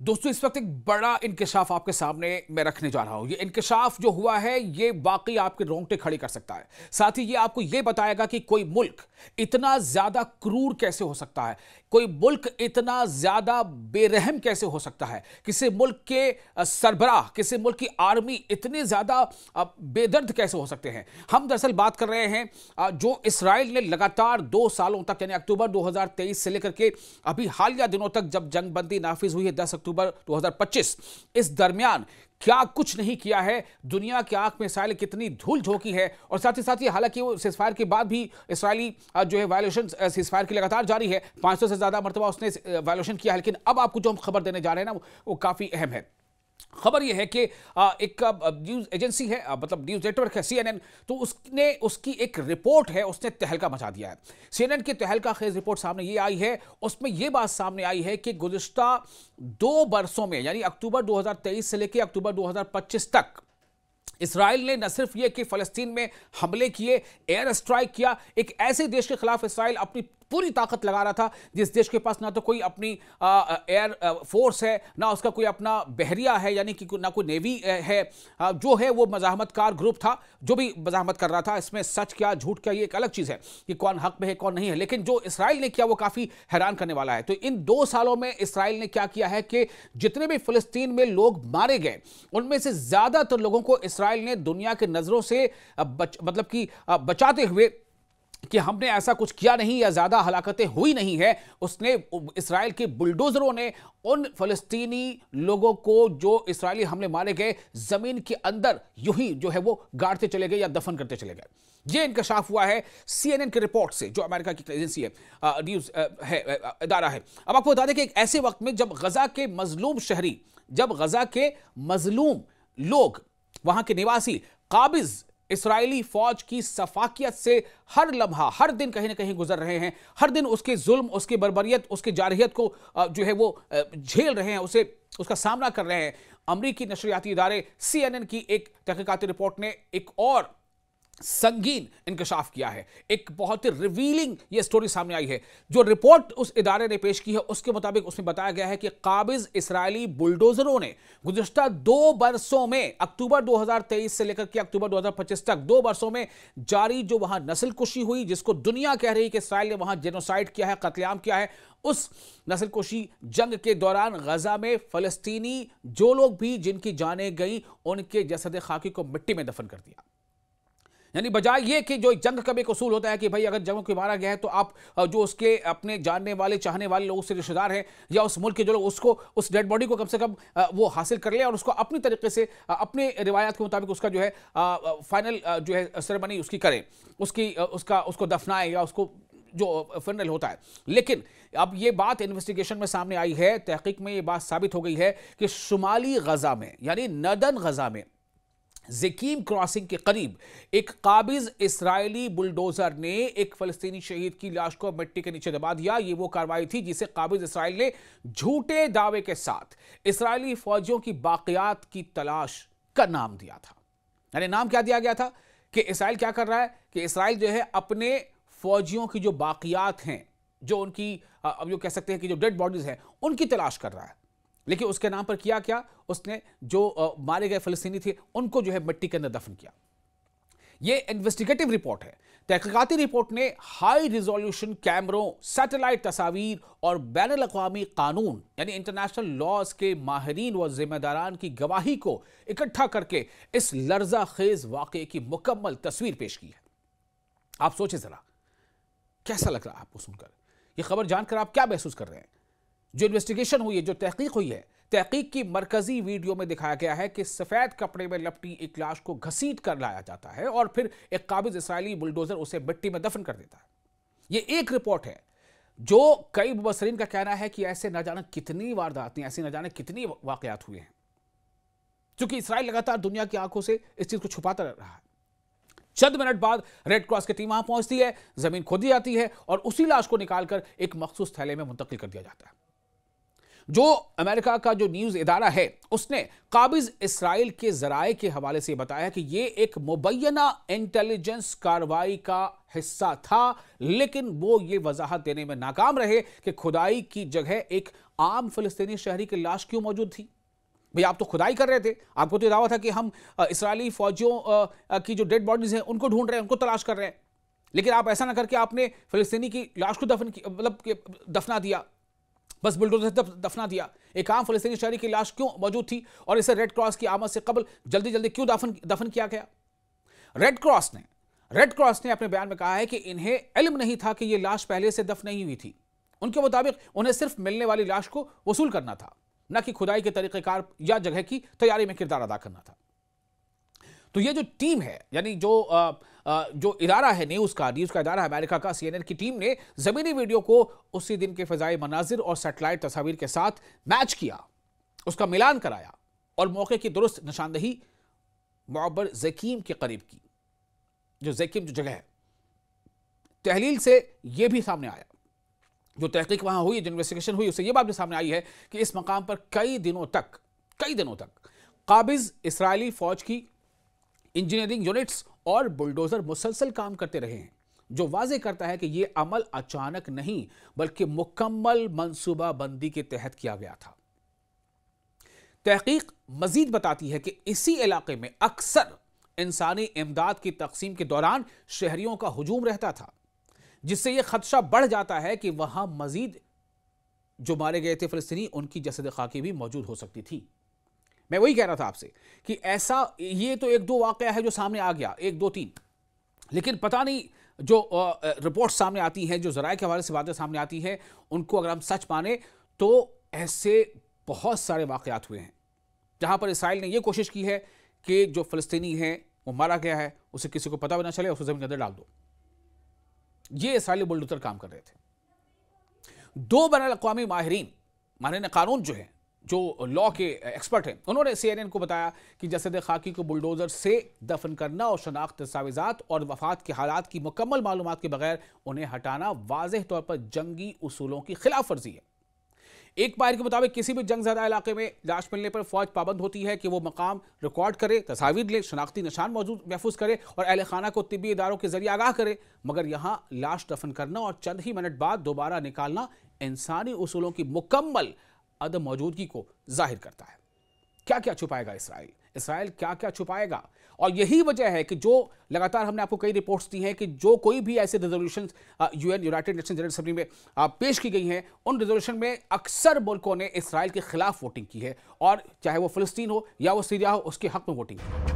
दोस्तों इस वक्त एक बड़ा इंकशाफ आपके सामने मैं रखने जा रहा हूं। ये इंकशाफ जो हुआ है ये वाकई आपके रोंगटे खड़े कर सकता है। साथ ही ये आपको ये बताएगा कि कोई मुल्क इतना ज्यादा क्रूर कैसे हो सकता है, कोई मुल्क इतना ज्यादा बेरहम कैसे हो सकता है, किसी मुल्क के सरबराह, किसी मुल्क की आर्मी इतने ज्यादा बेदर्द कैसे हो सकते हैं। हम दरअसल बात कर रहे हैं जो इसराइल ने लगातार 2 सालों तक यानी अक्टूबर 2023 से लेकर के अभी हालिया दिनों तक जब जंगबंदी नाफिज हुई है 10 अक्टूबर 2025, इस दरमियान क्या कुछ नहीं किया है। दुनिया की आंख में इसराइल कितनी धूल झोंकी है। और साथ ही साथ ये हालांकि वो सीज़फायर के बाद भी इसराइली जो है वायलेशन सीज़फायर की लगातार जारी है, 500 से ज्यादा मरतबा उसने वायलेशन किया है। लेकिन अब आपको जो हम खबर देने जा रहे हैं ना वो काफी अहम है। खबर यह है कि एक न्यूज एजेंसी है, मतलब न्यूज नेटवर्क है CNN, तो उसने उसकी एक रिपोर्ट है, उसने तहलका मचा दिया है। CNN की तहलका खेज रिपोर्ट सामने ये आई है, उसमें यह बात सामने आई है कि गुज़िश्ता 2 बरसों में यानी अक्टूबर 2023 से लेकर अक्टूबर 2025 तक इसराइल ने न सिर्फ यह कि फलस्तीन में हमले किए, एयर स्ट्राइक किया, एक ऐसे देश के खिलाफ इसराइल अपनी पूरी ताकत लगा रहा था जिस देश के पास ना तो कोई अपनी एयर फोर्स है, ना उसका कोई अपना बहरिया है, यानी कि ना कोई नेवी है। जो है वो मज़ाहमतकार ग्रुप था जो भी मज़ाहमत कर रहा था। इसमें सच क्या झूठ क्या ये एक अलग चीज़ है कि कौन हक में है कौन नहीं है, लेकिन जो इसराइल ने किया वो काफ़ी हैरान करने वाला है। तो इन 2 सालों में इसराइल ने क्या किया है कि जितने भी फ़लस्तीन में लोग मारे गए उनमें से ज़्यादातर लोगों को इसराइल ने दुनिया के नज़रों से मतलब कि बचाते हुए कि हमने ऐसा कुछ किया नहीं या ज्यादा हलाकतें हुई नहीं है, उसने इसराइल के बुलडोजरों ने उन फलस्तीनी लोगों को जो इसराइली हमले मारे गए जमीन के अंदर यूं ही जो है वो गाड़ते चले गए या दफन करते चले गए। ये इंकशाफ हुआ है CNN की रिपोर्ट से, जो अमेरिका की एजेंसी है, न्यूज है, इदारा है। अब आपको बता दें कि एक ऐसे वक्त में जब गजा के मजलूम शहरी, जब गजा के मजलूम लोग, वहां के निवासी काबिज इसराइली फौज की सफाकियत से हर लम्हा हर दिन कहीं ना कहीं गुजर रहे हैं, हर दिन उसके जुल्म, उसकी बर्बरियत, उसकी जारहियत को जो है वो झेल रहे हैं, उसका सामना कर रहे हैं। अमरीकी नशरियाती इदारे CNN की एक तहकीकाती रिपोर्ट ने एक और संगीन इंकशाफ किया है। एक बहुत ही रिवीलिंग ये स्टोरी सामने आई है। जो रिपोर्ट उस इदारे ने पेश की है उसके मुताबिक उसमें बताया गया है कि काबिज इसराइली बुलडोजरों ने गुज़िश्ता 2 बरसों में, अक्टूबर 2023 से लेकर के अक्टूबर 2025 तक 2 बरसों में जारी जो वहां नस्लकुशी हुई, जिसको दुनिया कह रही है कि इसराइल ने वहां जेनोसाइड किया है, कत्लेआम किया है, उस नस्लकुशी जंग के दौरान गजा में फलस्तीनी जो लोग भी जिनकी जानें गई उनके जसद खाकी को मिट्टी में दफन कर दिया। यानी बजाय ये कि जो जंग का भी एक उसूल होता है कि भाई अगर जंग को मारा गया है तो आप जो उसके अपने जानने वाले चाहने वाले लोगों से रिश्तेदार हैं या उस मुल्क के जो लोग, उसको उस डेड बॉडी को कम से कम वो हासिल कर ले और उसको अपनी तरीके से अपने रिवायात के मुताबिक उसका जो है फाइनल जो है सेरेमनी उसकी करें, उसको दफनाएं या उसको जो फनरल होता है। लेकिन अब ये बात इन्वेस्टिगेशन में सामने आई है, तहकीक में ये बात साबित हो गई है कि शुमाली गजा में यानी नदन गजा में ज़कीम क्रॉसिंग के करीब एक काबिज इसराइली बुलडोजर ने एक फलस्तीनी शहीद की लाश को मिट्टी के नीचे दबा दिया। ये वो कार्रवाई थी जिसे काबिज इसराइल ने झूठे दावे के साथ इसराइली फौजियों की बाकियात की तलाश का नाम दिया था। यानी नाम क्या दिया गया था कि इसराइल क्या कर रहा है कि इसराइल जो है अपने फौजियों की जो बाकियात हैं, जो उनकी अब जो कह सकते हैं कि जो डेड बॉडीज हैं, उनकी तलाश कर रहा है। लेकिन उसके नाम पर किया क्या, उसने जो मारे गए फलस्तीनी थे उनको जो है मिट्टी के अंदर दफन किया। यह इन्वेस्टिगेटिव रिपोर्ट है। तहकीकाती रिपोर्ट ने हाई रिजोल्यूशन कैमरों, सैटेलाइट तस्वीर और बैनुल अक़वामी कानून यानी इंटरनेशनल लॉज के माहिरीन व जिम्मेदारान की गवाही को इकट्ठा करके इस लर्जा खेज वाक़े की मुकम्मल तस्वीर पेश की है। आप सोचिए जरा, कैसा लग रहा है आपको सुनकर, यह खबर जानकर आप क्या महसूस कर रहे हैं। जो इन्वेस्टिगेशन हुई है, जो तहकीक हुई है, तहकीक की मरकजी वीडियो में दिखाया गया है कि सफेद कपड़े में लपटी एक लाश को घसीट कर लाया जाता है और फिर एक काबिज इसराइली बुलडोजर उसे मिट्टी में दफन कर देता है। यह एक रिपोर्ट है जो कई मुबसरीन का कहना है कि ऐसे न जाने कितनी वारदातें, ऐसे न जाने कितनी वाकयात हुए हैं, क्योंकि इसराइल लगातार दुनिया की आंखों से इस चीज को छुपाता रह रहा है। चंद मिनट बाद रेड क्रॉस की टीम वहां पहुंचती है, जमीन खोदी जाती है और उसी लाश को निकालकर एक मखसूस थैले में मुंतकिल कर दिया जाता है। जो अमेरिका का जो न्यूज इदारा है उसने काबिज इसराइल के जराए के हवाले से बताया कि यह एक मुबैना इंटेलिजेंस कार्रवाई का हिस्सा था, लेकिन वो ये वजाहत देने में नाकाम रहे कि खुदाई की जगह एक आम फिलिस्तीनी शहरी की लाश क्यों मौजूद थी? भाई आप तो खुदाई कर रहे थे, आपको तो दावा था कि हम इस्राएली फौजियों की जो डेड बॉडीज हैं उनको ढूंढ रहे हैं, उनको तलाश कर रहे हैं, लेकिन आप ऐसा ना करके आपने फिलिस्तीनी की लाश को दफना दिया, बस बुलडोजर से दफना दिया। एक आम फिलिस्तीनी शहरी की लाश क्यों मौजूद थी और इसे रेड क्रॉस की आमद से कबल जल्दी जल्दी क्यों दफन किया गया? रेड क्रॉस ने अपने बयान में कहा है कि इन्हें इल्म नहीं था कि यह लाश पहले से दफन नहीं हुई थी। उनके मुताबिक उन्हें सिर्फ मिलने वाली लाश को वसूल करना था, न कि खुदाई के तरीकेकार या जगह की तैयारी में किरदार अदा करना था। तो ये जो टीम है, यानी जो इदारा है न्यूज का इदारा अमेरिका का CNN की टीम ने जमीनी वीडियो को उसी दिन के फिजाई मनाजिर और सैटेलाइट तस्वीर के साथ मैच किया, उसका मिलान कराया और मौके की दुरुस्त निशानदही मुअब्बर ज़कीम के करीब की। जो ज़कीम जो जगह है, तहलील से यह भी सामने आया, जो तहकीक वहां हुई, जो इन्वेस्टिगेशन हुई, उससे यह बात भी सामने आई है कि इस मकाम पर कई दिनों तक काबिज इस्राएली फौज की इंजीनियरिंग यूनिट्स और बुलडोजर मुसलसल काम करते रहे हैं, जो वाज़ेह करता है कि यह अमल अचानक नहीं बल्कि मुकम्मल मंसूबाबंदी के तहत किया गया था। तहकीक मजीद बताती है कि इसी इलाके में अक्सर इंसानी इमदाद की तकसीम के दौरान शहरियों का हुजूम रहता था, जिससे यह खदशा बढ़ जाता है कि वहां मजीद जो मारे गए थे फिलिस्तीनी, उनकी जसद खाकी भी मौजूद हो सकती थी। मैं वही कह रहा था आपसे कि ऐसा, ये तो एक दो वाकया है जो सामने आ गया, 1 2 3, लेकिन पता नहीं जो रिपोर्ट सामने आती हैं, जो ज़राए के हवाले से बातें सामने आती हैं, उनको अगर हम सच माने तो ऐसे बहुत सारे वाकयात हुए हैं जहां पर इसराइल ने यह कोशिश की है कि जो फिलिस्तीनी है वो मारा गया है, उसे किसी को पता भी ना चले, उसे जमीन के अंदर डाल दो। ये इसराइली बुलडोजर काम कर रहे थे। 2 बैनुल-अक़वामी माहिरीन कानून जो है, जो लॉ के एक्सपर्ट हैं, उन्होंने CNN को बताया कि जसद खाकी को बुलडोजर से दफन करना और शनाख्त दस्तावेजात और वफात के हालात की मुकम्मल मालूमात के बगैर उन्हें हटाना वाज़ेह तौर पर जंगी उसूलों की खिलाफ वर्जी है। एक माहिर के मुताबिक किसी भी जंगज़दा इलाके में लाश मिलने पर फौज पाबंद होती है कि वो मकाम रिकॉर्ड करे, तस्वीर ले, शनाख्ती निशान महफूज करे और अहल खाना को तिब्बी इदारों के जरिए आगाह करे, मगर यहाँ लाश दफन करना और चंद ही मिनट बाद दोबारा निकालना इंसानी उसूलों की मुकम्मल अदम मौजूदगी को जाहिर करता है। क्या क्या छुपाएगा इसराइल क्या क्या छुपाएगा? और यही वजह है कि जो लगातार हमने आपको कई रिपोर्ट्स दी हैं कि जो कोई भी ऐसे resolution United nation general assembly में पेश की गई हैं, उन रेजोल्यूशन में अक्सर मुल्कों ने इसराइल के खिलाफ वोटिंग की है, और चाहे वो फिलिस्तीन हो या वो सीरिया हो, उसके हक में वोटिंग की।